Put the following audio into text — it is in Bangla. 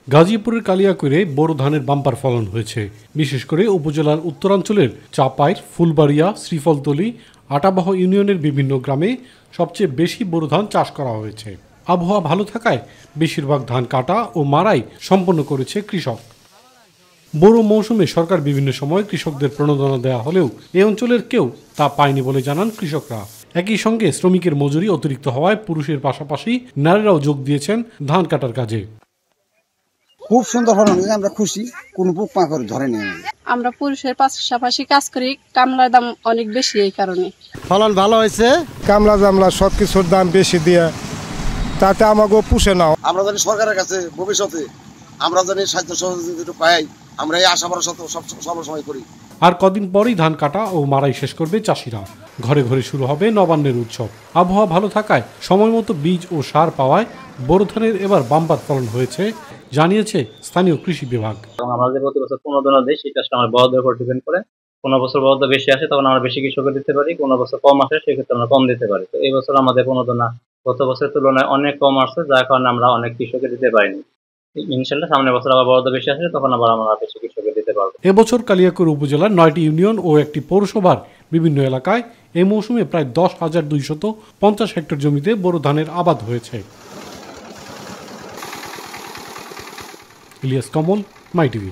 গাজীপুরের কালিয়াকৈরে বোরো ধানের বাম্পার ফলন হয়েছে। বিশেষ করে উপজেলার উত্তরাঞ্চলের চাপাইর, ফুলবাড়িয়া, শ্রীফলতলী, আটাবহ ইউনিয়নের বিভিন্ন গ্রামে সবচেয়ে বেশি বোরো ধান চাষ করা হয়েছে। আবহাওয়া ভালো থাকায় বেশিরভাগ ধান কাটা ও মাড়াই সম্পন্ন করেছে কৃষক। বোরো মৌসুমে সরকার বিভিন্ন সময় কৃষকদের প্রণোদনা দেওয়া হলেও এই অঞ্চলের কেউ তা পায়নি বলে জানান কৃষকরা। একই সঙ্গে শ্রমিকের মজুরি অতিরিক্ত হওয়ায় পুরুষের পাশাপাশি নারীরাও যোগ দিয়েছেন ধান কাটার কাজে। খুব সুন্দর ফলন, আমরা খুশি, কোনো পোকমাকড় ধরেনি। আমরা পুরুষের পাশাপাশি কাজ করি, কামলার দাম অনেক বেশি, এই কারণে ফলন ভালো হয়েছে। কামলা জামলা সবকিছুর দাম বেশি দিয়ে তাতে আমাকে পুষে নাও। আমরা জানি সরকারের কাছে ভবিষ্যতে আমরা জানি সাহায্য সহযোগিতা পাই, আমরা এই আশা ভরসা সব সময় করি। আর কদিন পরেই ধান কাটা ও মাড়াই শেষ করবে চাষিরা। ঘরে ঘরে শুরু হবে নবান্নের উৎসব। আবহাওয়া ভালো থাকায় সময় মতো বীজ ও সার পাওয়ায় বোরো ধানের এবার বাম্পার ফলন হয়েছে, জানিয়েছে স্থানীয় কৃষি বিভাগ। আমরা যে প্রতি বছর প্রণোদনা দিই সেটা আমার বরাদ্দের উপর ডিপেন্ড করে। কোনো বছর বরাদ্দ বেশি আসে তখন আমরা বেশি কৃষককে দিতে পারি, কোনো বছর কম আসে সেক্ষেত্রে আমরা কম দিতে পারি। তো এই বছর আমাদের প্রণোদনা গত বছরের তুলনায় অনেক কম আসছে, যার কারণে আমরা অনেক কৃষককে দিতে পারিনি। ইনশাল্লাহ সামনের বছর আবার বরাদ্দ বেশি আসে তখন আবার আমরা বেশি কৃষককে দিতে পারবো। এবছর কালিয়াকৈর উপজেলার 9টি ইউনিয়ন ও একটি পৌরসভার বিভিন্ন এলাকায় এই মৌসুমে প্রায় 10,250 হেক্টর জমিতে বোরো ধানের আবাদ হয়েছে। ইলিয়াস কমল, মাই টিভি।